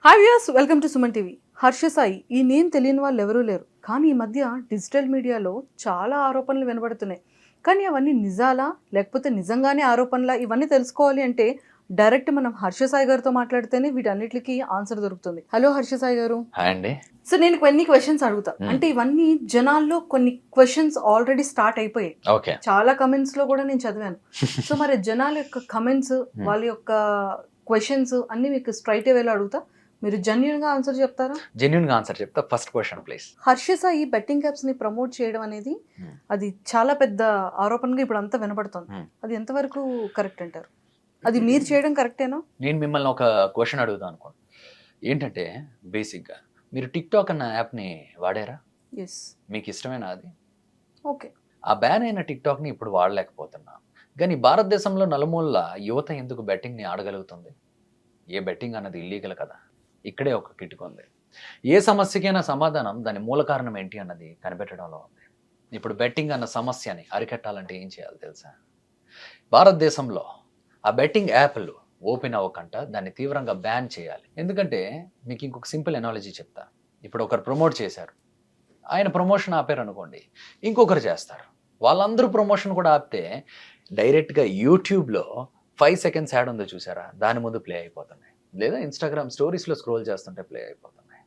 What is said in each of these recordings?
Hi viewers, welcome to Suman TV. Harsha Sai ఈ name తెలియని వాళ్ళు ఎవరూ లేరు. కానీ ఈ మధ్య డిజిటల్ మీడియాలో చాలా ఆరోపణలు వినబడుతున్నాయి. కానీ అవన్నీ నిజాలా లేకపోతే నిజంగానే ఆరోపణలా, ఇవన్నీ తెలుసుకోవాలి అంటే డైరెక్ట్ మనం హర్ష సాయి గారితో మాట్లాడితేనే వీటన్నిటికీ ఆన్సర్ దొరుకుతుంది. హలో హర్ష సాయి గారు. హాయ్ అండి. సో నేను కొన్ని క్వశ్చన్స్ అడుగుతా. అంటే ఇవన్నీ జనాల్లో కొన్ని క్వశ్చన్స్ ఆల్రెడీ స్టార్ట్ అయిపోయాయి. ఓకే. చాలా కమెంట్స్ లో కూడా నేను చదివాను. సో మరి జనాల యొక్క కమెంట్స్, వాళ్ళ యొక్క క్వశ్చన్స్ అన్ని మీకు స్ట్రైట్ వేలో అడుగుతా. మీరు జెన్యూన్ గా ఆన్సర్ చెప్తారా? జెన్యూన్ గా ఆన్సర్ చెప్తా. First question please. Harsha Sai betting apps ని ప్రమోట్ చేయడం అనేది అది చాలా పెద్ద ఆరోపణగా ఇప్పుడు అంతా వినపడుతుంది. అది ఎంతవరకు కరెక్ట్ అంటారు? అది మీరు చేయడం కరెక్టేనా? నేను మిమ్మల్ని ఒక క్వశ్చన్ అడుగుతాను అనుకోండి. ఏంటంటే బేసిక్గా మీరు టిక్ టాక్ అన్న యాప్ని వాడారా? ఎస్. మీకు ఇష్టమేనా అది? ఓకే. ఆ బ్యాన్ అయిన టిక్ టాక్ని ఇప్పుడు వాడలేకపోతున్నాం. కానీ భారతదేశంలో నలుమూలల యువత ఎందుకు బెట్టింగ్ని ఆడగలుగుతుంది? ఏ బెట్టింగ్ అన్నది ఇల్లీగల్ కదా. ఇక్కడే ఒక కిటుకు ఉంది. ఏ సమస్యకైనా సమాధానం దాని మూల కారణం ఏంటి అన్నది కనిపెట్టడంలో ఉంది. ఇప్పుడు బెట్టింగ్ అన్న సమస్యని అరికట్టాలంటే ఏం చేయాలి తెలుసా? భారతదేశంలో ఆ బెట్టింగ్ యాప్లు ఓపెన్ అవ్వకుండా దాన్ని తీవ్రంగా బ్యాన్ చేయాలి. ఎందుకంటే మీకు ఇంకొక సింపుల్ ఎనాలజీ చెప్తా. ఇప్పుడు ఒకరు ప్రమోట్ చేశారు, ఆయన ప్రమోషన్ ఆపారు అనుకోండి, ఇంకొకరు చేస్తారు. వాళ్ళందరూ ప్రమోషన్ కూడా ఆపితే డైరెక్ట్గా యూట్యూబ్లో 5 seconds యాడ్ ఉందో చూసారా, దాని ముందు ప్లే అయిపోతున్నాయి. లేదా ఇన్స్టాగ్రామ్ స్టోరీస్లో స్క్రోల్ చేస్తుంటే ప్లే అయిపోతున్నాయి.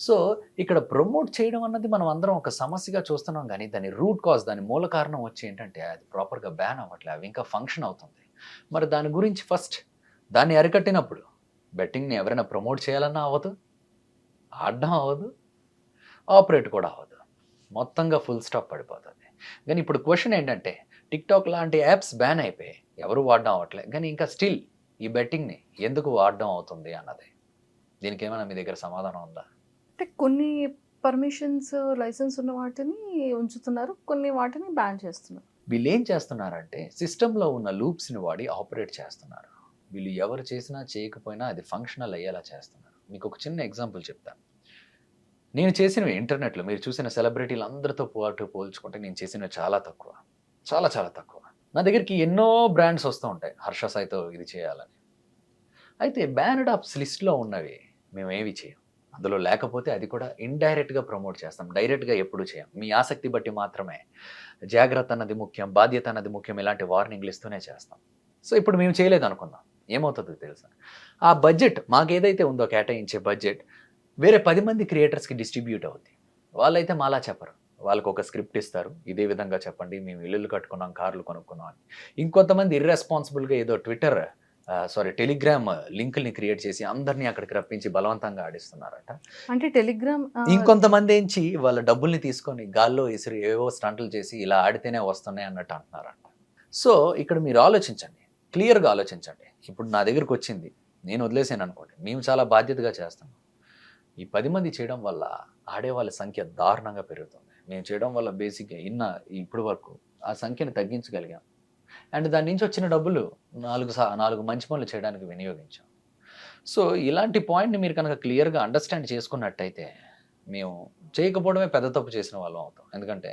సో ఇక్కడ ప్రమోట్ చేయడం అన్నది మనం అందరం ఒక సమస్యగా చూస్తున్నాం, కానీ దాని రూట్ కాజ్, దాని మూల కారణం వచ్చి ఏంటంటే అది ప్రాపర్గా బ్యాన్ అవ్వట్లే, అవి ఇంకా ఫంక్షన్ అవుతుంది. మరి దాని గురించి ఫస్ట్ దాన్ని అరికట్టినప్పుడు బెట్టింగ్ని ఎవరైనా ప్రమోట్ చేయాలన్నా అవ్వదు, ఆడడం అవ్వదు, ఆపరేట్ కూడా అవ్వదు. మొత్తంగా ఫుల్ స్టాప్ పడిపోతుంది. కానీ ఇప్పుడు క్వశ్చన్ ఏంటంటే టిక్ టాక్ లాంటి యాప్స్ బ్యాన్ అయిపోయాయి, ఎవరు వాడడం అవ్వట్లేదు, కానీ ఇంకా స్టిల్ ఈ బెట్టింగ్ని ఎందుకు వాడడం అవుతుంది అన్నది. దీనికి ఏమైనా మీ దగ్గర సమాధానం ఉందా? అంటే కొన్ని పర్మిషన్స్, లైసెన్స్ ఉన్న వాటిని ఉంచుతున్నారు, కొన్ని వాటిని బ్యాన్ చేస్తున్నారు. వీళ్ళు ఏం చేస్తున్నారంటే సిస్టంలో ఉన్న లూప్స్ని వాడి ఆపరేట్ చేస్తున్నారు. వీళ్ళు ఎవరు చేసినా చేయకపోయినా అది ఫంక్షనల్ అయ్యేలా చేస్తున్నారు. మీకు ఒక చిన్న ఎగ్జాంపుల్ చెప్తాను. నేను చేసినవి ఇంటర్నెట్లో మీరు చూసిన సెలబ్రిటీలు అందరితో పోల్చుకుంటే నేను చేసినవి చాలా తక్కువ, చాలా చాలా తక్కువ. నా దగ్గరికి ఎన్నో బ్రాండ్స్ వస్తూ ఉంటాయి హర్ష సాయితో ఇది చేయాలని. అయితే బ్యానడ్ ఆప్స్ లిస్ట్లో ఉన్నవి మేము ఏవి చేయం. అందులో లేకపోతే అది కూడా ఇండైరెక్ట్గా ప్రమోట్ చేస్తాం, డైరెక్ట్గా ఎప్పుడు చేయం. మీ ఆసక్తి బట్టి మాత్రమే. జాగ్రత్త అన్నది ముఖ్యం, బాధ్యత అన్నది ముఖ్యం, ఇలాంటి వార్నింగ్లు ఇస్తూనే చేస్తాం. సో ఇప్పుడు మేము చేయలేదు అనుకుందాం, ఏమవుతుందో తెలుసా? ఆ బడ్జెట్ మాకు ఏదైతే ఉందో కేటాయించే బడ్జెట్ వేరే 10 మంది క్రియేటర్స్కి డిస్ట్రిబ్యూట్ అవుద్ది. వాళ్ళైతే మాలా చెప్పరు. వాళ్ళకు ఒక స్క్రిప్ట్ ఇస్తారు, ఇదే విధంగా చెప్పండి, మేము ఇల్లులు కట్టుకున్నాం, కార్లు కొనుక్కున్నాం అని. ఇంకొంతమంది ఇర్రెస్పాన్సిబుల్గా ఏదో టెలిగ్రామ్ లింకుల్ని క్రియేట్ చేసి అందరినీ అక్కడికి రప్పించి బలవంతంగా ఆడిస్తున్నారట. అంటే టెలిగ్రామ్ ఇంకొంతమంది ఏంచి వాళ్ళ డబ్బుల్ని తీసుకొని గాల్లో ఇసిరి ఏవో స్టంట్లు చేసి ఇలా ఆడితేనే వస్తున్నాయి అన్నట్టు అంటున్నారంట. సో ఇక్కడ మీరు ఆలోచించండి, క్లియర్గా ఆలోచించండి. ఇప్పుడు నా దగ్గరికి వచ్చింది, నేను వదిలేసాను అనుకోండి, మేము చాలా బాధ్యతగా చేస్తాం. ఈ 10 మంది చేయడం వల్ల ఆడేవాళ్ళ సంఖ్య దారుణంగా పెరుగుతుంది. మేము చేయడం వల్ల బేసిక్గా ఇప్పుడు వరకు ఆ సంఖ్యను తగ్గించగలిగాం. అండ్ దాని నుంచి వచ్చిన డబ్బులు 4 మంచి పనులు చేయడానికి వినియోగించాం. సో ఇలాంటి పాయింట్ని మీరు కనుక క్లియర్గా అండర్స్టాండ్ చేసుకున్నట్టయితే మేము చేయకపోవడమే పెద్ద తప్పు చేసిన వాళ్ళం అవుతాం. ఎందుకంటే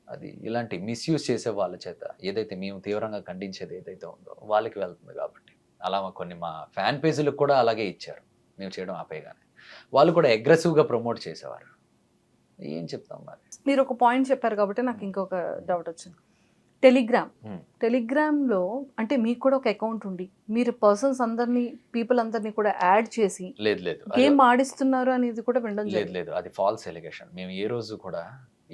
అది ఇలాంటి మిస్యూజ్ చేసే వాళ్ళ చేత ఏదైతే మేము తీవ్రంగా ఖండించేది ఏదైతే ఉందో వాళ్ళకి వెళ్తుంది. కాబట్టి అలా మా ఫ్యాన్ పేజీలకు కూడా అలాగే ఇచ్చారు. మేము చేయడం ఆపేయగానే వాళ్ళు కూడా అగ్రెసివ్గా ప్రమోట్ చేసేవారు. ఏం చెప్తాం మరి? మీరు ఒక పాయింట్ చెప్పారు కాబట్టి నాకు ఇంకొక డౌట్ వచ్చింది. టెలిగ్రామ్లో అంటే మీకు కూడా ఒక అకౌంట్ ఉండి మీరు పీపుల్ అందరినీ కూడా యాడ్ చేసి లేదు గేమ్ ఆడిస్తున్నారు అనేది కూడా వినడం లేదు. అది ఫాల్స్ ఎలిగేషన్. మేము ఏ రోజు కూడా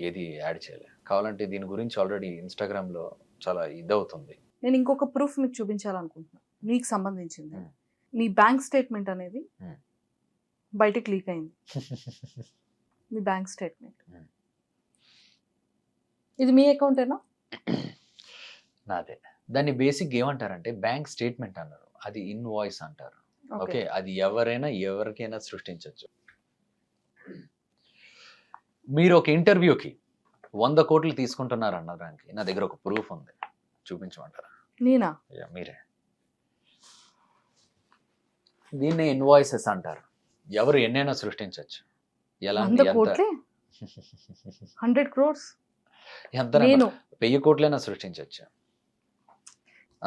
ఏది యాడ్ చేయలేదు. కావాలంటే దీని గురించి ఆల్రెడీ ఇన్స్టాగ్రామ్లో చాలా ఇదవుతుంది. నేను ఇంకొక ప్రూఫ్ మీకు చూపించాలనుకుంటున్నాను, మీకు సంబంధించింది. మీ బ్యాంక్ స్టేట్మెంట్ అనేది బయటకు లీక్ అయింది. మీ బ్యాంక్ స్టేట్మెంట్ ఇది మీ అకౌంటేనా? నాదే. దాన్ని బేసిక్ ఏమంటారంటే బ్యాంక్ స్టేట్మెంట్ అన్నారు, అది ఇన్వాయిస్ అంటారు. ఓకే, అది ఎవరికైనా సృష్టించవచ్చు. మీరు ఒక ఇంటర్వ్యూకి 100 కోట్లు తీసుకుంటున్నారు అన్నదానికి నా దగ్గర ఒక ప్రూఫ్ ఉంది, చూపించమంటారా? నేనా? మీరే. దీన్నే ఇన్వాయిసెస్ అంటారు. ఎవరు ఎన్నైనా సృష్టించవచ్చు. 100 crores ఎంత 1000 కోట్లైనా సృష్టించవచ్చు.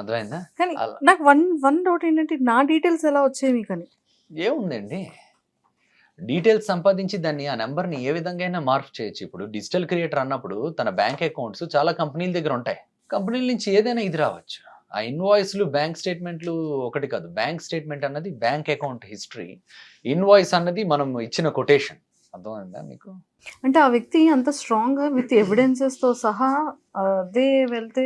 అర్థమైందా? కానీ నాకు వన్ డౌట్ ఏంటంటే నా డీటెయిల్స్ ఎలా వచ్చాయి మీకు అని. ఏముందండి, డీటెయిల్స్ సంపాదించి దాన్ని ఆ నెంబర్ని ఏ విధంగా అయినా మార్పు చేయొచ్చు. ఇప్పుడు డిజిటల్ క్రియేటర్ అన్నప్పుడు తన బ్యాంక్ అకౌంట్స్ చాలా కంపెనీల దగ్గర ఉంటాయి. కంపెనీల నుంచి ఏదైనా ఇది రావచ్చు. ఆ ఇన్వాయిస్లు బ్యాంక్ స్టేట్మెంట్లు ఒకటి కాదు. బ్యాంక్ స్టేట్మెంట్ అన్నది బ్యాంక్ అకౌంట్ హిస్టరీ, ఇన్వాయిస్ అన్నది మనం ఇచ్చిన కొటేషన్. అర్థమైందా మీకు? అంటే ఆ వ్యక్తి అంత స్ట్రాంగ్‌గా విత్ ఎవిడెన్సెస్‌తో సహా అదే వెళ్తే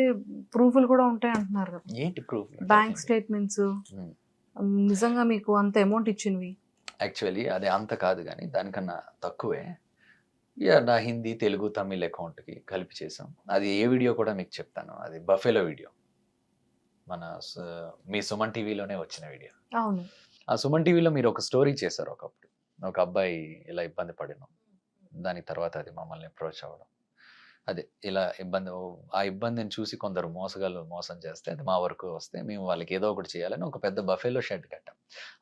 ప్రూఫ్‌లు కూడా ఉంటాయి అంటున్నారు కదా! ఏంటి ప్రూఫ్? బ్యాంక్ స్టేట్మెంట్స్ నిజంగా మీకు అంత అమౌంట్ ఇచ్చినవి. యాక్చువల్లీ అది అంత కాదు కానీ దానికన్నా తక్కువే. యాహ్! నా హిందీ, తెలుగు, తమిళ్ అకౌంట్‌కి కలిపి చేసాం. అది ఏ వీడియో కూడా మీకు చెప్తాను. అది బఫెలో వీడియో. మన మీ సుమన్ టీవీలోనే వచ్చిన వీడియో. అవును. ఆ సుమన్ టీవీలో మీరు ఒక స్టోరీ చేశారు ఒకప్పుడు. ఒక అబ్బాయి ఇలా ఇబ్బంది పడడం. దాని తర్వాత అది మమ్మల్ని అప్రోచ్ అవ్వడం. అదే ఇలా ఆ ఇబ్బందిని చూసి కొందరు మోసగాళ్ళు మోసం చేస్తే అది మా వరకు వస్తే మేము వాళ్ళకి ఏదో ఒకటి చేయాలని ఒక పెద్ద బఫెలో షెడ్ కట్టాం.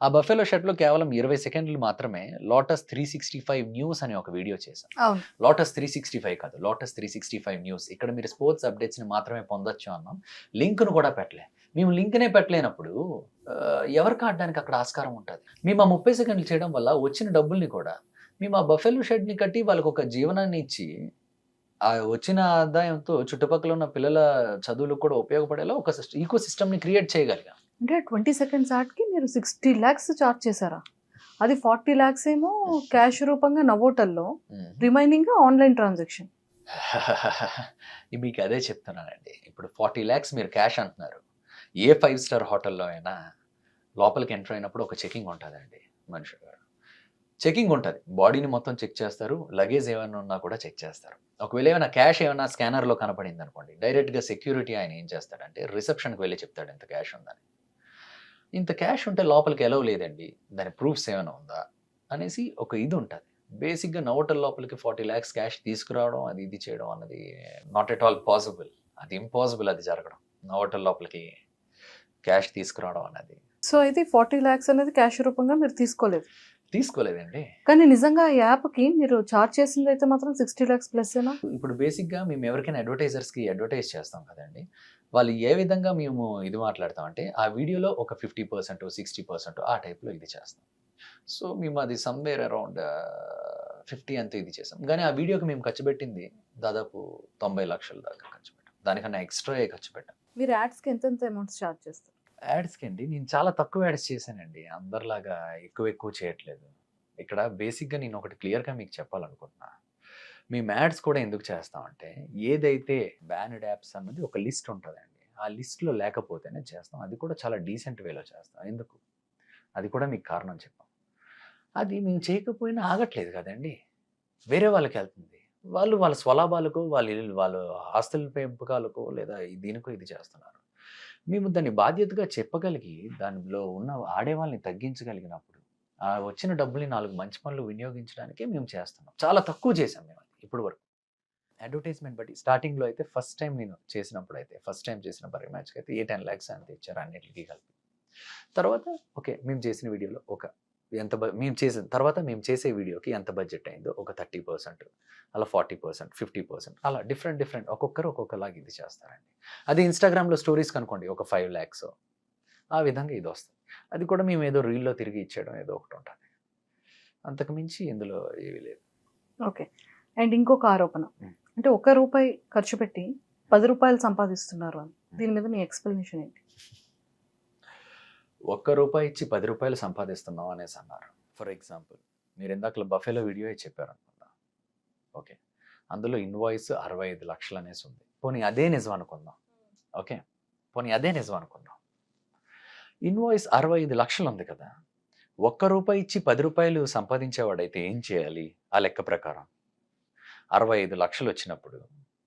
ఆ బఫెలో షెడ్‌లో కేవలం 20 సెకండ్లు మాత్రమే లోటస్ 365 న్యూస్ అనే ఒక వీడియో చేశాం. అవును. లోటస్ 365 కాదు. Lotus 365 news. ఇక్కడ మీరు స్పోర్ట్స్ అప్డేట్స్‌ని మాత్రమే పొందొచ్చు అన్నాం. లింక్‌ను కూడా పెట్టలే. మేము లింక్‌నే పెట్టలేనప్పుడు ఎవరికి ఆడడానికి అక్కడ ఆస్కారం ఉంటది. మేము ఆ 30 సెకండ్లు చేయడం వల్ల వచ్చిన డబ్బుల్ని కూడా మేము ఆ బఫెలో షెడ్‌ని కట్టి వాళ్ళకొక జీవనాన్ని ఇచ్చి, ఆ వచ్చిన ఆదాయంతో చుట్టుపక్కల ఉన్న పిల్లల చదువులకు కూడా ఉపయోగపడేలా ఒక ఈకో సిస్టమ్‌ని క్రియేట్ చేయగలిగాం. అంటే 20 సెకండ్స్ యాడ్‌కి మీరు 60 లాక్స్ చార్జ్ చేశారా? అది 40 లాక్స్ ఏమో క్యాష్ రూపంగా నవోటల్లో, రిమైనింగ్ ఆన్‌లైన్ ట్రాన్సాక్షన్. మీకు అదే చెప్తున్నానండి. ఇప్పుడు 40 లాక్స్ మీరు క్యాష్ అంటున్నారు. ఏ 5 స్టార్ హోటల్‌లో అయినా లోపలికి ఎంటర్ అయినప్పుడు ఒక చెకింగ్ ఉంటదండి మనిషి గారు. చెకింగ్ ఉంటది. బాడీని మొత్తం చెక్ చేస్తారు. లగేజ్ ఏమైనా ఉన్నా కూడా చెక్ చేస్తారు. ఒకవేళ ఏమైనా క్యాష్ ఏమైనా స్కానర్‌లో కనపడిందనుకోండి, డైరెక్ట్‌గా సెక్యూరిటీ ఆయన ఏం చేస్తాడంటే రిసెప్షన్‌కి వెళ్లి చెప్తాడు ఇంత క్యాష్ ఉందని. ఇంత క్యాష్ ఉంటే లోపలికి ఎలౌ లేదండి. దాని ప్రూఫ్స్ ఏమైనా ఉందా? అనేసి ఒక ఇది ఉంటది. బేసిక్‌గా నోటల్ లోపలికి 40 లాక్స్ క్యాష్ తీసుకురావడం, అది ఇది చేయడం అన్నది నాట్ ఎట్ ఆల్ పాసిబుల్. అది ఇంపాసిబుల్ అది జరగడం. నోటల్ లోపలికి క్యాష్ తీసుకురావడం అన్నది. సో, అయితే 40 లాక్స్ అనేది క్యాష్ రూపంగా మీరు తీసుకోలేదు. తీసుకోలేదండి. కానీ నిజంగా ఆ యాప్‌కి మీరు చార్జ్ చేసిందైతే మాత్రం 60 లాక్స్ ప్లస్సేనా? ఇప్పుడు బేసిక్‌గా మేము ఎవరికైనా అడ్వర్టైజర్స్‌కి అడ్వర్టైజ్ చేస్తాం కదండీ! వాళ్ళు ఏ విధంగా మేము ఇది మాట్లాడతామంటే, ఆ వీడియోలో ఒక 50%, 60% ఆ టైప్‌లో ఇది చేస్తాం. సో, మేము అది సమ్‌వేర్ అరౌండ్ 50 అంతే ఇది చేసాం. గానీ ఆ వీడియోకి మేము ఖర్చు పెట్టింది దాదాపు 90 లక్షల దాకా ఖర్చు పెట్టాం. దానికన్నా ఎక్స్‌ట్రాయే ఖర్చు పెట్టాం. మీరు యాడ్స్‌కి ఎంతెంత అమౌంట్స్ చార్జ్ చేస్తారు? యాడ్స్‌కి అండి నేను చాలా తక్కువ యాడ్స్ చేశానండి. అందరిలాగా ఎక్కువ చేయట్లేదు. ఇక్కడ బేసిక్‌గా నేను ఒకటి క్లియర్‌గా మీకు చెప్పాలనుకుంటున్నా. మేము యాడ్స్ కూడా ఎందుకు చేస్తామంటే, ఏదైతే బ్యాన్డ్ యాప్స్ అన్నది ఒక లిస్ట్ ఉంటదండి. ఆ లిస్ట్‌లో లేకపోతేనే చేస్తాం. అది కూడా చాలా డీసెంట్ వేలో చేస్తాం. ఎందుకు? అది కూడా మీకు కారణం చెప్పాం. అది మేము చేయకపోయినా ఆగట్లేదు కదండీ! వేరే వాళ్ళకెళ్తుంది. వాళ్ళు వాళ్ళ స్వలాభాలకో, వాళ్ళ ఆస్తుల పెంపకాలకో లేదా దీనికో ఇది చేస్తున్నారు. మేము దాన్ని బాధ్యతగా చెప్పగలిగి, దానిలో ఉన్న ఆడేవాళ్ళని తగ్గించగలిగినప్పుడు, ఆ వచ్చిన డబ్బుల్ని 4 మంచి పనులు వినియోగించడానికే మేము చేస్తున్నాం. చాలా తక్కువ చేశాం మేము అది ఇప్పటి వరకు. అడ్వర్టైజ్‌మెంట్ బట్టి స్టార్టింగ్‌లో అయితే ఫస్ట్ టైమ్ నేను చేసినప్పుడైతే, ఫస్ట్ టైమ్ చేసిన బర్రె మ్యాచ్‌కైతే 10 లాక్స్ అంతే ఇచ్చారు అన్నిటికి కలిపి. తర్వాత ఓకే. మేము చేసిన వీడియోలో మేము చేసే వీడియోకి ఎంత బడ్జెట్ అయిందో ఒక 30%, అలా 40%, 50% అలా డిఫరెంట్ ఒక్కొక్కరు ఒక్కొక్కలాగా ఇది చేస్తారండి. అది ఇన్‌స్టాగ్రామ్‌లో స్టోరీస్ కనుకోండి ఒక 5 లాక్స్ ఆ విధంగా ఇదొస్తది. అది కూడా మేము ఏదో రీల్‌లో తిరిగి ఇచ్చేయడం ఏదో ఒకటి ఉంటది. అంతకు మించి ఇందులో ఏమీ లేదు. ఓకే. అండ్ ఇంకొక ఆరోపణ. హ్మ్. అంటే ఒక్క రూపాయి ఖర్చు పెట్టి రూ. 10 సంపాదిస్తున్నారు అని. దీని మీద మీ ఎక్స్‌ప్లనేషన్ ఏంటి? ఒక్క రూపాయి ఇచ్చి రూ. 10 సంపాదిస్తున్నాం అనేసి అన్నారు. ఫర్ ఎగ్జాంపుల్ మీరు ఇందాకల బఫెలో వీడియోయే చెప్పారనుకుందాం. ఓకే. అందులో ఇన్వాయిస్ 65 లక్షలు అనేసి ఉంది. పోనీ అదే నిజం అనుకుందాం. ఓకే. పోనీ అదే నిజం అనుకుందాం. ఇన్వాయిస్ 65 లక్షలు ఉంది కదా! ఒక్క రూపాయి ఇచ్చి రూ. 10 సంపాదించేవాడైతే ఏం చేయాలి? ఆ లెక్క ప్రకారం. 65 లక్షలు వచ్చినప్పుడు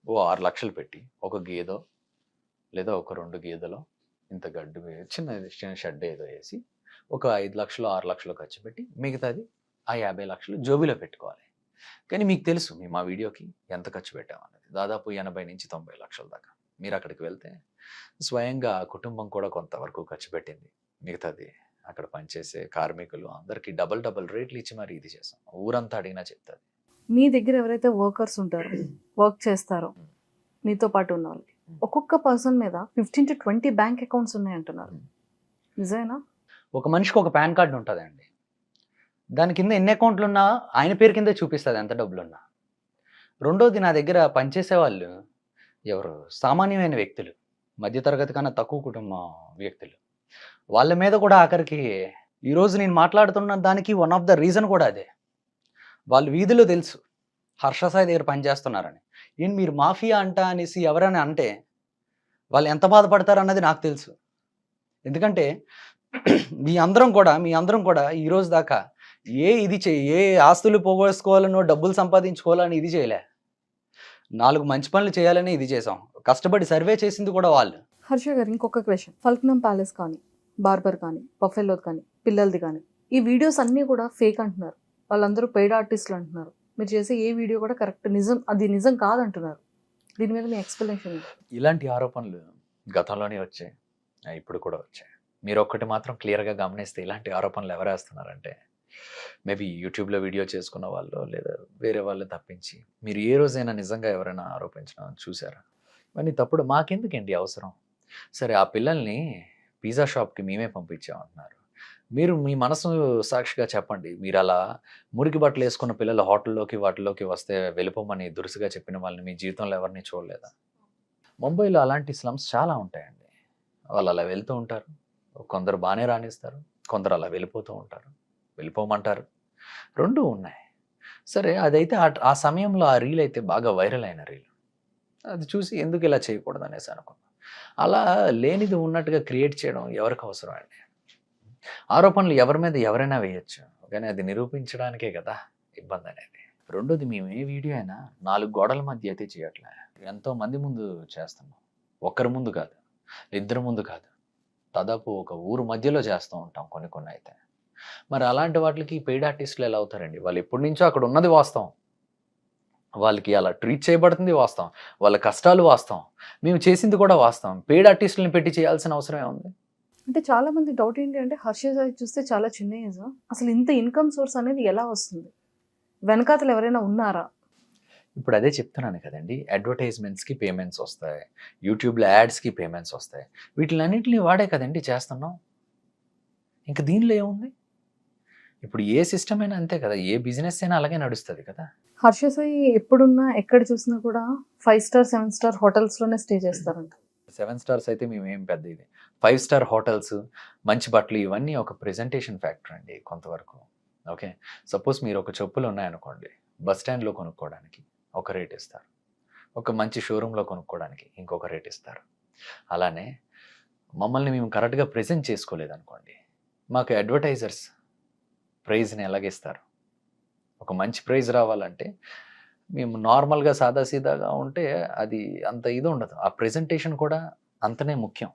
ఓ 6 లక్షలు పెట్టి ఒక గేదో లేదా ఒక 2 గేదెలో ఇంత గడ్డి చిన్న షెడ్ ఏదో వేసి ఒక 5 లక్షలు 6 లక్షలు ఖర్చు పెట్టి మిగతాది ఆ 50 లక్షలు జోబిలో పెట్టుకోవాలి. కానీ మీకు తెలుసు మేము ఆ వీడియోకి ఎంత ఖర్చు పెట్టామన్నది. దాదాపు 80-90 లక్షల దాకా. మీరు అక్కడికి వెళ్తే స్వయంగా ఆ కుటుంబం కూడా కొంతవరకు ఖర్చు పెట్టింది. మిగతాది అక్కడ పనిచేసే కార్మికులు అందరికీ డబుల్ రేట్లు ఇచ్చి మరి ఇది చేసాం. ఊరంతా అడిగినా చెప్తాది. మీ దగ్గర ఎవరైతే వర్కర్స్ ఉంటారో, వర్క్ చేస్తారో మీతో పాటు ఉన్న వాళ్ళకి, ఒక్కొక్క పర్సన్ మీద 15-20 బ్యాంక్ అకౌంట్స్ ఉన్నాయంటున్నారు. నిజమేనా? ఒక మనిషికి ఒక పాన్ కార్డ్ ఉంటదండి. దాని కింద ఎన్ని అకౌంట్లు ఉన్నా ఆయన పేరు కింద చూపిస్తుంది ఎంత డబ్బులున్నా. రెండోది నా దగ్గర పనిచేసే వాళ్ళు ఎవరు సామాన్యమైన వ్యక్తులు, మధ్యతరగతి కన్నా తక్కువ కుటుంబం వ్యక్తులు. వాళ్ళ మీద కూడా ఆఖరికి ఈరోజు నేను మాట్లాడుతున్న దానికి వన్ ఆఫ్ ద రీజన్ కూడా అదే. వాళ్ళు వీధిలో తెలుసు హర్ష సాయి దగ్గర పనిచేస్తున్నారని. ఏంటి మీరు మాఫియా అంట అనేసి ఎవరైనా అంటే వాళ్ళు ఎంత బాధపడతారు అన్నది నాకు తెలుసు. ఎందుకంటే మీ అందరం కూడా ఈ రోజు దాకా ఏ ఆస్తులు పోగొట్టుకోవాలనో డబ్బులు సంపాదించుకోవాలని ఇది చేయలే. 4 మంచి పనులు చేయాలని ఇది చేసాం. కష్టపడి సర్వే చేసింది కూడా వాళ్ళు. హర్ష గారు ఇంకొక క్వశ్చన్, ఫల్క్నమ్ ప్యాలెస్ కానీ, బార్బర్ కానీ, బఫెలో కానీ, పిల్లలది కానీ, ఈ వీడియోస్ అన్నీ కూడా ఫేక్ అంటున్నారు. వాళ్ళందరూ పెయిడ్ ఆర్టిస్టులు అంటున్నారు. మీరు చేసే ఏ వీడియో కూడా కరెక్ట్ నిజం అది నిజం కాదంటున్నారు. దీని మీద మీ ఎక్స్ప్లెనేషన్ ఏంటి? ఇలాంటి ఆరోపణలు గతంలోనే వచ్చాయి, ఇప్పుడు కూడా వచ్చాయి. మీరు ఒక్కటి మాత్రం క్లియర్గా గమనిస్తే ఇలాంటి ఆరోపణలు ఎవరు వేస్తున్నారంటే మేబీ యూట్యూబ్లో వీడియో చేసుకున్న వాళ్ళు లేదా వేరే వాళ్ళు తప్పించి మీరు ఏ రోజైనా నిజంగా ఎవరైనా ఆరోపించడం చూసారా? ఇవన్నీ తప్పుడు. మాకెందుకండి అవసరం? సరే ఆ పిల్లల్ని పిజ్జా షాప్కి మేమే పంపించామంటున్నారు. మీరు మీ మనసు సాక్షిగా చెప్పండి, మీరు అలా మురికి బట్టలు వేసుకున్న పిల్లలు హోటల్లోకి వాటిలోకి వస్తే వెళ్ళిపోమని దురుసుగా చెప్పిన వాళ్ళని మీ జీవితంలో ఎవరిని చూడలేదా? ముంబైలో అలాంటి స్లమ్స్ చాలా ఉంటాయండి. వాళ్ళు అలా వెళ్తూ ఉంటారు, కొందరు బాగానే రాణిస్తారు, కొందరు అలా వెళ్ళిపోతూ ఉంటారు, వెళ్ళిపోమంటారు. రెండూ ఉన్నాయి. సరే అదైతే ఆ సమయంలో ఆ రీల్ అయితే బాగా వైరల్ అయిన రీల్. అది చూసి ఎందుకు ఇలా చేయకూడదు అనేసి అనుకున్నాను. అలా లేనిది ఉన్నట్టుగా క్రియేట్ చేయడం ఎవరికి అవసరం అండి? ఆరోపణలు ఎవరి మీద ఎవరైనా వేయచ్చు, కానీ అది నిరూపించడానికే కదా ఇబ్బంది అనేది. రెండోది మేము ఏ వీడియో అయినా 4 గోడల మధ్య అయితే చేయట్లే. ఎంతో మంది ముందు చేస్తున్నాం. ఒక్కరి ముందు కాదు, ఇద్దరి ముందు కాదు, దాదాపు ఒక ఊరు మధ్యలో చేస్తూ ఉంటాం కొన్ని అయితే. మరి అలాంటి వాటికి పెయిడ్ ఆర్టిస్టులు ఎలా అవుతారండి? వాళ్ళు ఎప్పటి నుంచో అక్కడ ఉన్నది వాస్తవం, వాళ్ళకి అలా ట్రీట్ చేయబడుతుంది వాస్తవం, వాళ్ళ కష్టాలు వాస్తవం, మేము చేసింది కూడా వాస్తవం. పెయిడ్ ఆర్టిస్టులను పెట్టి చేయాల్సిన అవసరం ఏముంది? అంటే చాలా మంది డౌట్ ఏంటి అంటే హర్ష సాయి చూస్తే చాలా చిన్న ఏజ్, అసలు ఇంత ఇన్కమ్ సోర్స్ అనేది ఎలా వస్తుంది? వెనకాతలు ఎవరైనా ఉన్నారా? ఇప్పుడు అదే చెప్తున్నాను కదండి, అడ్వర్టైజ్మెంట్స్కి పేమెంట్స్ వస్తాయి, యూట్యూబ్లో యాడ్స్కి పేమెంట్స్ వస్తాయి. వీటిలన్నింటినీ వాడే కదండి చేస్తున్నాం. ఇంకా దీనిలో ఏముంది? ఇప్పుడు ఏ సిస్టమ్ అయినా అంతే కదా, ఏ బిజినెస్ అయినా అలాగే నడుస్తుంది కదా. హర్ష సాయి ఎప్పుడున్నా ఎక్కడ చూసినా కూడా 5 స్టార్ 7 స్టార్ హోటల్స్లోనే స్టే చేస్తారంట. 7 స్టార్స్ అయితే మేము ఏం పెద్ద ఇది, 5 స్టార్ హోటల్స్, మంచి బట్టలు, ఇవన్నీ ఒక ప్రెజెంటేషన్ ఫ్యాక్టర్ అండి కొంతవరకు. ఓకే, సపోజ్ మీరు ఒక చెప్పులు ఉన్నాయనుకోండి, బస్ స్టాండ్లో కొనుక్కోవడానికి ఒక రేట్ ఇస్తారు, ఒక మంచి షోరూంలో కొనుక్కోవడానికి ఇంకొక రేట్ ఇస్తారు. అలానే మమ్మల్ని మేము కరెక్ట్గా ప్రెజెంట్ చేసుకోలేదనుకోండి, మాకు అడ్వర్టైజర్స్ ప్రైజ్ని ఎలాగిస్తారు? ఒక మంచి ప్రైజ్ రావాలంటే మేము నార్మల్గా సాదాసీదాగా ఉంటే అది అంత ఇది ఉండదు. ఆ ప్రెజెంటేషన్ కూడా అంతనే ముఖ్యం.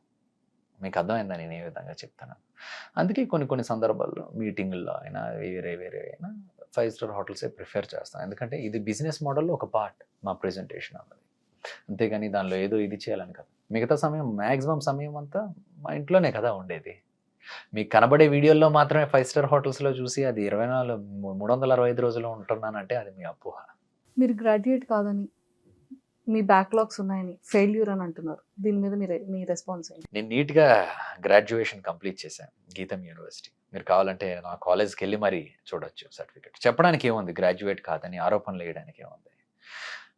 మీకు అర్థమైందా నేను ఏ విధంగా చెప్తాను? అందుకే కొన్ని సందర్భాల్లో మీటింగుల్లో అయినా వేరే అయినా 5 స్టార్ హోటల్సే ప్రిఫర్ చేస్తాం. ఎందుకంటే ఇది బిజినెస్ మోడల్లో ఒక పార్ట్ మా ప్రెజెంటేషన్ అన్నది. అంతేగాని దానిలో ఏదో ఇది చేయాలని కదా. మిగతా సమయం మ్యాక్సిమం సమయం అంతా మా ఇంట్లోనే కదా ఉండేది. మీకు కనబడే వీడియోల్లో మాత్రమే 5 స్టార్ హోటల్స్లో చూసి అది 365 రోజులు ఉంటున్నానంటే అది మీ అపోహ. మీరు గ్రాడ్యుయేట్ కాదని, మీ బ్యాక్లాగ్స్ ఉన్నాయని, ఫెయిల్యూర్ అని అంటున్నారు. దీని మీద మీ రెస్పాన్స్ ఏంటి? నేను నీట్గా గ్రాడ్యుయేషన్ కంప్లీట్ చేశాను గీతం యూనివర్సిటీ. మీరు కావాలంటే నా కాలేజ్కి వెళ్ళి మరీ చూడొచ్చు సర్టిఫికెట్. చెప్పడానికి ఏముంది, గ్రాడ్యుయేట్ కాదని ఆరోపణలు వేయడానికి ఏముంది?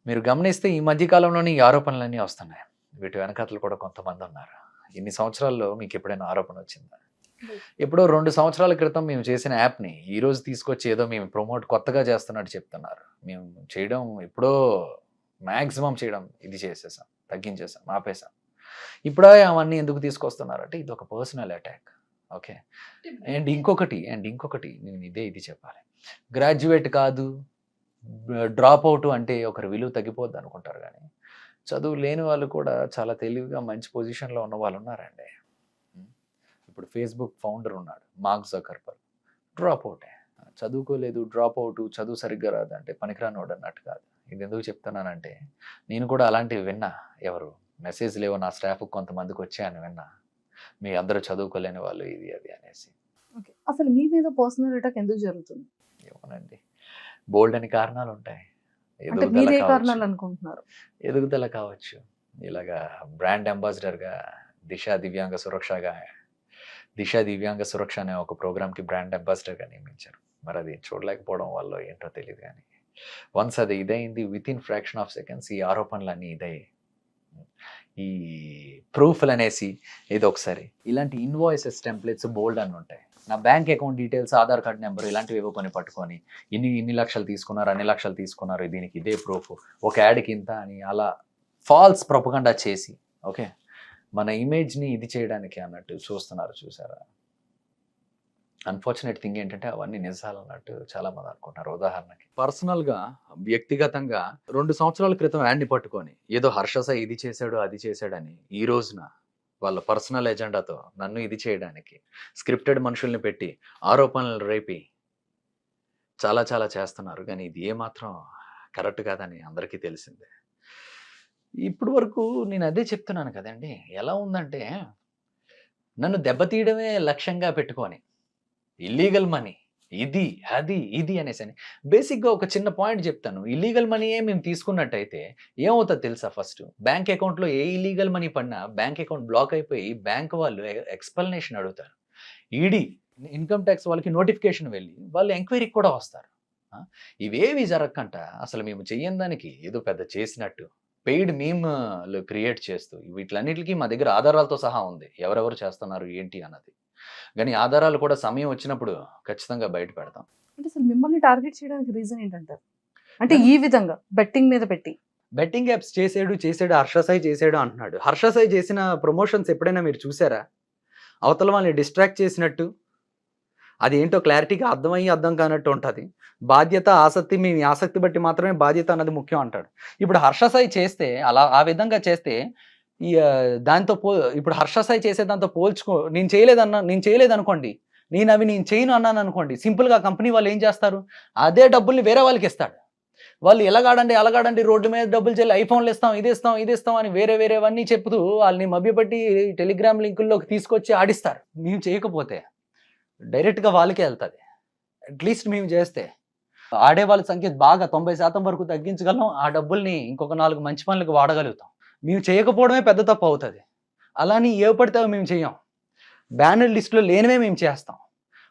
మీరు గమనిస్తే ఈ మధ్యకాలంలోనే ఈ ఆరోపణలన్నీ వస్తున్నాయి. వీటి వెనకాతలు కూడా కొంతమంది ఉన్నారు. ఇన్ని సంవత్సరాల్లో మీకు ఎప్పుడైనా ఆరోపణ వచ్చిందా? ఎప్పుడో 2 సంవత్సరాల క్రితం మేము చేసిన యాప్ని ఈరోజు తీసుకొచ్చి ఏదో మేము కొత్తగా చేస్తున్నట్టు చెప్తున్నారు. మేము చేయడం ఎప్పుడో మ్యాక్సిమం చేయడం ఇది చేసేసాం, తగ్గించేసాం, ఆపేసాం. ఇప్పుడే అవన్నీ ఎందుకు తీసుకొస్తున్నారంటే ఇది ఒక పర్సనల్ అటాక్. ఓకే, అండ్ ఇంకొకటి నేను ఇది చెప్పాలి. గ్రాడ్యుయేట్ కాదు, డ్రాప్ అవుట్ అంటే ఒకరి విలువ తగ్గిపోద్ది అనుకుంటారు, కానీ చదువు లేని వాళ్ళు కూడా చాలా తెలివిగా మంచి పొజిషన్లో ఉన్న వాళ్ళు ఉన్నారండి. ఇప్పుడు ఫేస్బుక్ ఫౌండర్ ఉన్నాడు మార్క్ జకర్బర్గ్, డ్రాప్ అవుటే. చదువుకోలేదు, డ్రాప్ అవుట్, చదువు సరిగ్గా రాదంటే పనికిరానోడు అన్నట్టు కాదు. ఇది ఎందుకు చెప్తున్నానంటే నేను కూడా అలాంటివి విన్నా. ఎవరు మెసేజ్ లేవో నా స్టాఫ్ కొంతమందికి వచ్చాయని విన్నా, మీ అందరూ చదువుకోలేని వాళ్ళు ఇది అది అనేసి. ఓకే, అసలు మీ మీద పర్సనల్ అటాక్ ఎందుకు జరుగుతుంది? ఏమోనండి, బోల్డ్ అని కారణాలు ఉంటాయి. అంటే మీరే కారణాలు అనుకుంటున్నారు? ఎదుగుదల కావచ్చు, ఇలాగా బ్రాండ్ అంబాసిడర్గా దిశ దివ్యాంగ సురక్షగా దిశ దివ్యాంగ సురక్ష అనే ఒక ప్రోగ్రామ్కి బ్రాండ్ అంబాసిడర్గా నియమించారు. మరి అది చూడలేకపోవడం వల్ల ఏంటో తెలియదు కానీ వన్స్ అది ఇదైంది, with in fraction of seconds ఈ ఆరోపణలన్నీ ఇదయ్యాయి. ఈ ప్రూఫ్లు అనేసి ఏదో ఒకసారి ఇలాంటి ఇన్వాయిసెస్ టెంప్లెట్స్ బోల్డ్ అని ఉంటాయి. నా bank account details, Aadhaar card number ఇలాంటివి ఏవో కొన్ని పట్టుకొని ఇన్ని లక్షలు తీసుకున్నారు, అన్ని లక్షలు తీసుకున్నారు, దీనికి ఇదే ప్రూఫ్, ఒక యాడ్కి ఇంత అని అలా ఫాల్స్ ప్రొపగండా చేసి ఓకే మన ఇమేజ్ని ఇది చేయడానికి అన్నట్టు చూస్తున్నారు. చూసారా? అన్ఫార్చునేట్ థింగ్ ఏంటంటే అవన్నీ నిజాలు అన్నట్టు చాలా మంది అనుకుంటున్నారు. ఉదాహరణకి పర్సనల్గా వ్యక్తిగతంగా 2 సంవత్సరాల క్రితం యాడ్ని పట్టుకొని ఏదో హర్ష సాయి ఇది చేశాడు అది చేశాడని ఈ రోజున వాళ్ళ పర్సనల్ ఎజెండాతో నన్ను ఇది చేయడానికి స్క్రిప్టెడ్ మనుషుల్ని పెట్టి ఆరోపణలు రేపి చాలా చాలా చేస్తున్నారు. కానీ ఇది ఏమాత్రం కరెక్ట్ కాదని అందరికీ తెలిసిందే. ఇప్పుడు వరకు నేను అదే చెప్తున్నాను కదండి. ఎలా ఉందంటే నన్ను దెబ్బతీయడమే లక్ష్యంగా పెట్టుకొని ఇల్లీగల్ మనీ ఇది అనేసి అని బేసిక్గా ఒక చిన్న పాయింట్ చెప్తాను. ఇల్లీగల్ మనీయే మేము తీసుకున్నట్టయితే ఏమవుతుంది తెలుసా? ఫస్ట్ బ్యాంక్ అకౌంట్లో ఏ ఇల్లీగల్ మనీ పడినా బ్యాంక్ అకౌంట్ బ్లాక్ అయిపోయి బ్యాంక్ వాళ్ళు ఎక్స్ప్లెనేషన్ అడుగుతారు. ఈడీ ఇన్కమ్ ట్యాక్స్ వాళ్ళకి నోటిఫికేషన్ వెళ్ళి వాళ్ళు ఎంక్వైరీకి కూడా వస్తారు. ఇవేవి జరగకంట అసలు మేము చెయ్యని దానికి ఏదో పెద్ద చేసినట్టు పెయిడ్ మీమ్లు క్రియేట్ చేస్తూ వీటిలన్నిటికీ మా దగ్గర ఆధారాలతో సహా ఉంది ఎవరెవరు చేస్తున్నారు ఏంటి అన్నది. కానీ ఆధారాలు కూడా సమయం వచ్చినప్పుడు ఖచ్చితంగా బయట పెడతాం. అంటే అసలు మిమ్మల్ని టార్గెట్ చేయడానికి రీజన్ ఏంటంటారు? అంటే ఈ విధంగా బెట్టింగ్ మీద పెట్టి బెట్టింగ్ యాప్స్ చేసాడు హర్ష సాయి చేసాడు అంటున్నాడు. హర్ష సాయి చేసిన ప్రమోషన్స్ ఎప్పుడైనా మీరు చూసారా? అవతల వాళ్ళని డిస్ట్రాక్ట్ చేసినట్టు అది ఏంటో క్లారిటీగా అర్థం కానట్టు ఉంటుంది. బాధ్యత ఆసక్తి మీ ఆసక్తి బట్టి మాత్రమే బాధ్యత అన్నది ముఖ్యం అంటాడు. ఇప్పుడు హర్ష సాయి చేస్తే అలా ఆ విధంగా చేస్తే ఈ దాంతో ఇప్పుడు హర్ష సాయి చేసే దాంతో పోల్చుకో నేను చేయలేదనుకోండి, నేను చేయను అన్నాను అనుకోండి, సింపుల్గా కంపెనీ వాళ్ళు ఏం చేస్తారు? అదే డబ్బుల్ని వేరే వాళ్ళకి ఇస్తాడు. వాళ్ళు ఎలాగాడండి రోడ్డు మీద డబ్బులు చెల్లి ఐఫోన్లు ఇది ఇస్తాం అని వేరేవన్నీ చెప్తూ వాళ్ళని మభ్యపెట్టి టెలిగ్రామ్ లింకుల్లోకి తీసుకొచ్చి ఆడిస్తారు. మేము చేయకపోతే డైరెక్ట్గా వాళ్ళకే వెళ్తుంది. అట్లీస్ట్ మేము చేస్తే ఆడే వాళ్ళ సంఖ్య బాగా 90% వరకు తగ్గించగలం. ఆ డబ్బుల్ని ఇంకొక 4 మంచి పనులకు వాడగలుగుతాం. మేము చేయకపోవడమే పెద్ద తప్పు అవుతుంది. అలాని ఏ పడితే మేము చేయం. బ్యానర్ లిస్టులో లేనివే మేము చేస్తాం.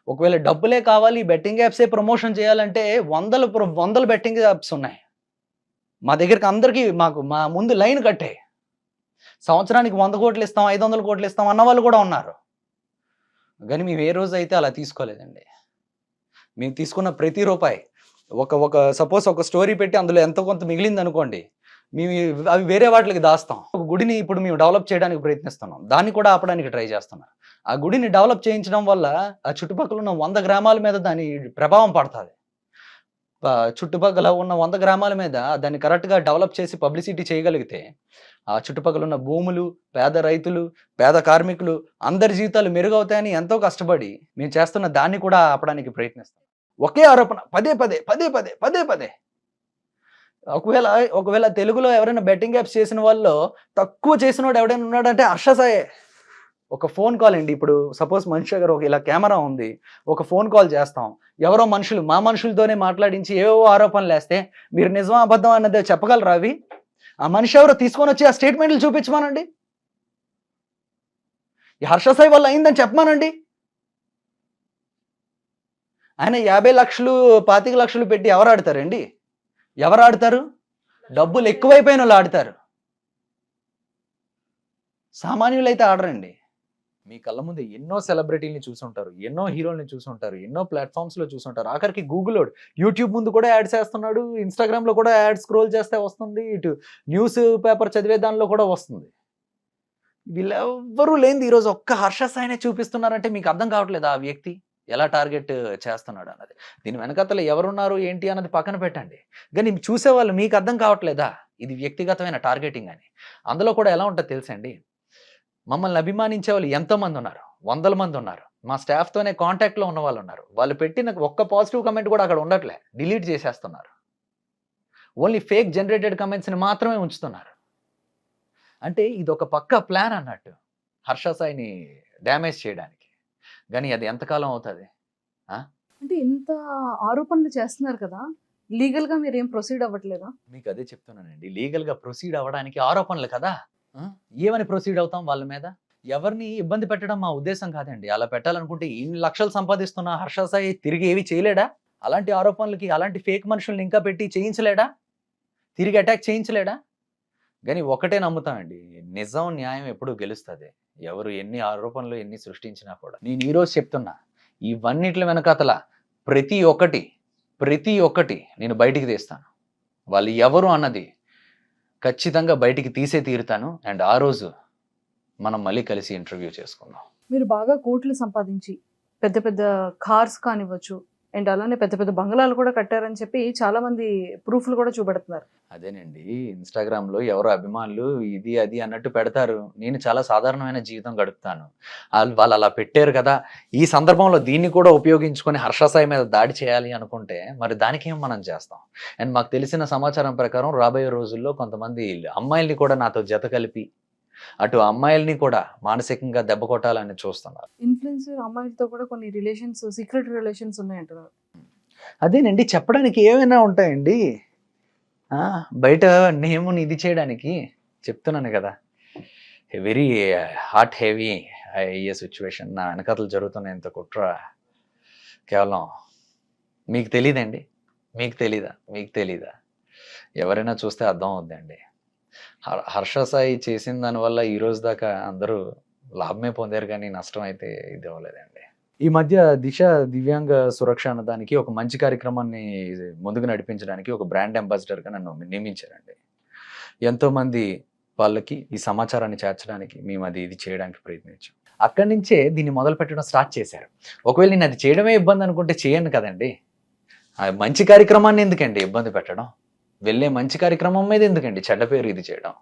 ఒకవేళ డబ్బులే కావాలి బెట్టింగ్ యాప్సే ప్రమోషన్ చేయాలంటే వందల బెట్టింగ్ యాప్స్ ఉన్నాయి మా దగ్గరికి. అందరికీ మా ముందు లైన్ కట్టే సంవత్సరానికి 100 కోట్లు ఇస్తాం 500 కోట్లు ఇస్తాం అన్న వాళ్ళు కూడా ఉన్నారు. కానీ మేము ఏ రోజు అయితే అలా తీసుకోలేదండి. మేము తీసుకున్న ప్రతి రూపాయి ఒక సపోజ్ ఒక స్టోరీ పెట్టి అందులో ఎంతో కొంత మిగిలింది అనుకోండి, మేము అవి వేరే వాటికి దాస్తాం. ఒక గుడిని ఇప్పుడు మేము డెవలప్ చేయడానికి ప్రయత్నిస్తున్నాం, దాన్ని కూడా ఆపడానికి ట్రై చేస్తున్నాం. ఆ గుడిని డెవలప్ చేయించడం వల్ల ఆ చుట్టుపక్కల ఉన్న 100 గ్రామాల మీద దాని ప్రభావం పడుతుంది. చుట్టుపక్కల ఉన్న 100 గ్రామాల మీద దాన్ని కరెక్ట్గా డెవలప్ చేసి పబ్లిసిటీ చేయగలిగితే ఆ చుట్టుపక్కల ఉన్న భూములు, పేద రైతులు, పేద కార్మికులు అందరి జీవితాలు మెరుగవుతాయని ఎంతో కష్టపడి మేము చేస్తున్న దాన్ని కూడా ఆపడానికి ప్రయత్నిస్తాం. ఒకే ఆరోపణ పదే. ఒకవేళ తెలుగులో ఎవరైనా బెట్టింగ్ యాప్స్ చేసిన వాళ్ళు తక్కువ చేసిన వాడు ఎవడైనా ఉన్నాడంటే హర్ష సాయే. ఒక ఫోన్ కాల్ అండి, ఇప్పుడు సపోజ్ మనిషి దగ్గర ఇలా కెమెరా ఉంది, ఒక ఫోన్ కాల్ చేస్తాం, ఎవరో మా మనుషులతోనే మాట్లాడించి ఏవో ఆరోపణలు వేస్తే మీరు నిజమా అబద్ధం అన్నది చెప్పగలరా? అవి ఆ మనిషి ఎవరో తీసుకొని వచ్చి ఆ స్టేట్మెంట్లు చూపించమానండి. ఈ హర్ష సాయి వల్ల అయిందని చెప్పమానండి. ఆయన 50 లక్షలు 25 లక్షలు పెట్టి ఎవరు ఆడతారండి? ఎవరు ఆడతారు? డబ్బులు ఎక్కువైపోయిన వాళ్ళు ఆడతారు. సామాన్యులు అయితే ఆడరండి. మీ కళ్ళ ముందు ఎన్నో సెలబ్రిటీలని చూసుంటారు, ఎన్నో హీరోల్ని చూసుంటారు, ఎన్నో ప్లాట్ఫామ్స్లో చూసుంటారు. ఆఖరికి గూగుల్ యూట్యూబ్ ముందు కూడా యాడ్స్ వేస్తున్నాడు, ఇన్స్టాగ్రామ్లో కూడా యాడ్ స్క్రోల్ చేస్తే వస్తుంది, ఇటు న్యూస్ పేపర్ చదివే దానిలో కూడా వస్తుంది. వీళ్ళెవ్వరూ లేనిది ఈరోజు ఒక్క హర్ష సాయినే చూపిస్తున్నారంటే మీకు అర్థం కావట్లేదు ఆ వ్యక్తి ఎలా టార్గెట్ చేస్తున్నాడు అన్నది. దీని వెనకతలు ఎవరున్నారు ఏంటి అన్నది పక్కన పెట్టండి, కానీ చూసేవాళ్ళు మీకు అర్థం కావట్లేదా ఇది వ్యక్తిగతమైన టార్గెటింగ్ అని? అందులో కూడా ఎలా ఉంటుంది తెలుసండి, మమ్మల్ని అభిమానించే వాళ్ళు ఎంతోమంది ఉన్నారు, 100 మంది ఉన్నారు. మా స్టాఫ్తోనే కాంటాక్ట్లో ఉన్న వాళ్ళు ఉన్నారు. వాళ్ళు పెట్టిన ఒక్క పాజిటివ్ కమెంట్ కూడా అక్కడ ఉండట్లే, డిలీట్ చేసేస్తున్నారు. ఓన్లీ ఫేక్ జనరేటెడ్ కమెంట్స్ని మాత్రమే ఉంచుతున్నారు. అంటే ఇది ఒక పక్కా ప్లాన్ అన్నట్టు హర్ష సాయిని డ్యామేజ్ చేయడానికి. కానీ అది ఎంతకాలం అవుతుంది? అంటే ఇంత ఆరోపణలు చేస్తున్నారు కదా, లీగల్గా మీరు ఏం ప్రొసీడ్ అవ్వట్లేదా? మీకు అదే చెప్తున్నానండి, లీగల్గా ప్రొసీడ్ అవ్వడానికి ఆరోపణలు కదా, ఏమని ప్రొసీడ్ అవుతాం వాళ్ళ మీద? ఎవరిని ఇబ్బంది పెట్టడం మా ఉద్దేశం కాదండి. అలా పెట్టాలనుకుంటే ఇన్ని లక్షలు సంపాదిస్తున్న హర్ష సాయి తిరిగి ఏవి చేయలేడా? అలాంటి ఆరోపణలకి అలాంటి ఫేక్ మనుషుల్ని ఇంకా పెట్టి చేయించలేడా? తిరిగి అటాక్ చేయించలేడా? గానీ ఒకటే నమ్ముతానండి. నిజం, న్యాయం ఎప్పుడూ గెలుస్తది. ఎవరు ఎన్ని ఆరోపణలు ఎన్ని సృష్టించినా కూడా. నేను ఈరోజు చెప్తున్నా. ఇవన్నిట్లి వెనకాతల ప్రతి ఒక్కటి నేను బయటికి తీస్తాను. వాళ్ళు ఎవరు అన్నది ఖచ్చితంగా బయటికి తీసే తీరుతాను. అండ్ ఆ రోజు మనం మళ్ళీ కలిసి ఇంటర్వ్యూ చేసుకుందాం. మీరు బాగా కోట్లు సంపాదించి పెద్ద పెద్ద కార్స్ కానివ్వచ్చు అండ్ అలానే పెద్ద పెద్ద బంగళాలు కూడా కట్టారని చెప్పి చాలా మంది ప్రూఫ్లు కూడా చూపెడుతున్నారు. అదేనండి. ఇన్‌స్టాగ్రామ్‌లో ఎవరో అభిమానులు ఇది, అది అన్నట్టు పెడతారు. నేను చాలా సాధారణమైన జీవితం గడుపుతాను. వాళ్ళు అలా పెట్టారు కదా! ఈ సందర్భంలో దీన్ని కూడా ఉపయోగించుకొని హర్ష సాయి మీద దాడి చేయాలి అనుకుంటే, మరి దానికేం మనం చేస్తాం? అండ్ మాకు తెలిసిన సమాచారం ప్రకారం రాబోయే రోజుల్లో కొంతమంది అమ్మాయిల్ని కూడా నాతో జత కలిపి, అటు అమ్మాయిల్ని కూడా మానసికంగా దెబ్బ కొట్టాలని చూస్తున్నారు. ఇన్‌ఫ్లుయెన్సర్ అమ్మాయిలతో కూడా కొన్ని రిలేషన్స్, సీక్రెట్ రిలేషన్స్ ఉన్నాయంటున్నారు. అదేనండి, చెప్పడానికి ఏమైనా ఉంటాయండి. బయట నేముని ఇది చేయడానికి చెప్తున్నాను కదా! వెరీ హాట్ హెవీ అయ్యే సిచ్యువేషన్ నా వెనకాతల జరుగుతున్న ఇంత కుట్ర కేవలం మీకు తెలీదండి. మీకు తెలీదా? ఎవరైనా చూస్తే అర్థం అవుద్దండి. హర్ష సాయి చేసిన దానివల్ల ఈ రోజు దాకా అందరూ లాభమే పొందారు కానీ నష్టం అయితే ఇది అవ్వలేదండి. ఈ మధ్య దిశ దివ్యాంగ సురక్ష అన్న దానికి ఒక మంచి కార్యక్రమాన్ని ముందుకు నడిపించడానికి ఒక బ్రాండ్ అంబాసిడర్గా నన్ను నియమించారండి. ఎంతోమంది వాళ్ళకి ఈ సమాచారాన్ని చేర్చడానికి మేము ఇది చేయడానికి ప్రయత్నించాం. అక్కడి నుంచే దీన్ని మొదలు పెట్టడం స్టార్ట్ చేశారు. ఒకవేళ నేను అది చేయడమే ఇబ్బంది అనుకుంటే చేయను కదండి. ఆ మంచి కార్యక్రమాన్ని ఎందుకండి ఇబ్బంది పెట్టడం? వెళ్ళే మంచి కార్యక్రమం మీద ఎందుకండి చెడ్డ పేరు ఇది చేయడం?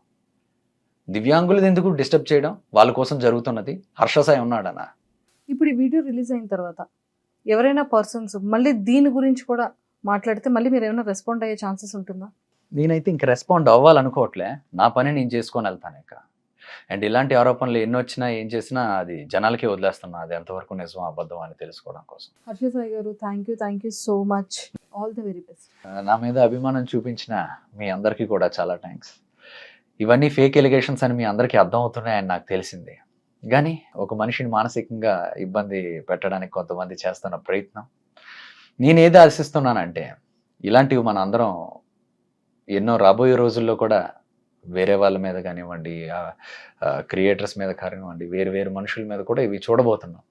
దివ్యాంగులది ఎందుకు డిస్టర్బ్ చేయడం? వాళ్ళ కోసం జరుగుతున్నది. హర్ష సాయి ఉన్నాడనా? ఇప్పుడు ఈ వీడియో రిలీజ్ అయిన తర్వాత ఎవరైనా పర్సన్స్ మళ్ళీ దీని గురించి కూడా మాట్లాడితే మళ్ళీ మీరు ఏమైనా రెస్పాండ్ అయ్యే ఛాన్సెస్ ఉంటుందా? నేనైతే ఇంక రెస్పాండ్ అవ్వాలనుకోవట్లే. నా పని నేను చేసుకొని వెళ్తాను ఇక. అండ్ ఇలాంటి ఆరోపణలు ఎన్ని వచ్చినా ఏం చేసినా అది జనాలకే వదిలేస్తున్నా. అది ఎంతవరకు నిజం అబద్ధం అని తెలుసుకోవడం కోసం. హర్ష సాయి గారు, thank you so much. All the very best. నా మీద అభిమానం చూపించిన మీ అందరికీ కూడా చాలా థ్యాంక్స్. ఇవన్నీ ఫేక్ ఎలిగేషన్స్ అని మీ అందరికీ అర్థం అవుతున్నాయని నాకు తెలిసింది. కానీ ఒక మనిషిని మానసికంగా ఇబ్బంది పెట్టడానికి కొంతమంది చేస్తున్న ప్రయత్నం నేనేది ఆశిస్తున్నానంటే, ఇలాంటివి మన అందరం ఎన్నో రాబోయే రోజుల్లో కూడా వేరే వాళ్ళ మీద కానివ్వండి, క్రియేటర్స్ మీద కానివ్వండి, వేరు మనుషుల మీద కూడా ఇవి చూడబోతున్నాం.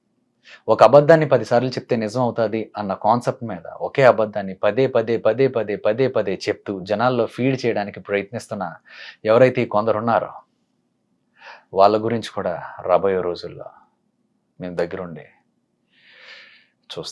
ఒక అబద్ధాన్ని 10 సార్లు చెప్తే నిజం అవుతుంది అన్న కాన్సెప్ట్ మీద ఒకే అబద్ధాన్ని పదే చెప్తూ జనాల్లో ఫీడ్ చేయడానికి ప్రయత్నిస్తున్న ఎవరైతే కొందరున్నారో వాళ్ళ గురించి కూడా రాబోయే రోజుల్లో మేము దగ్గరుండి చూస్తాం.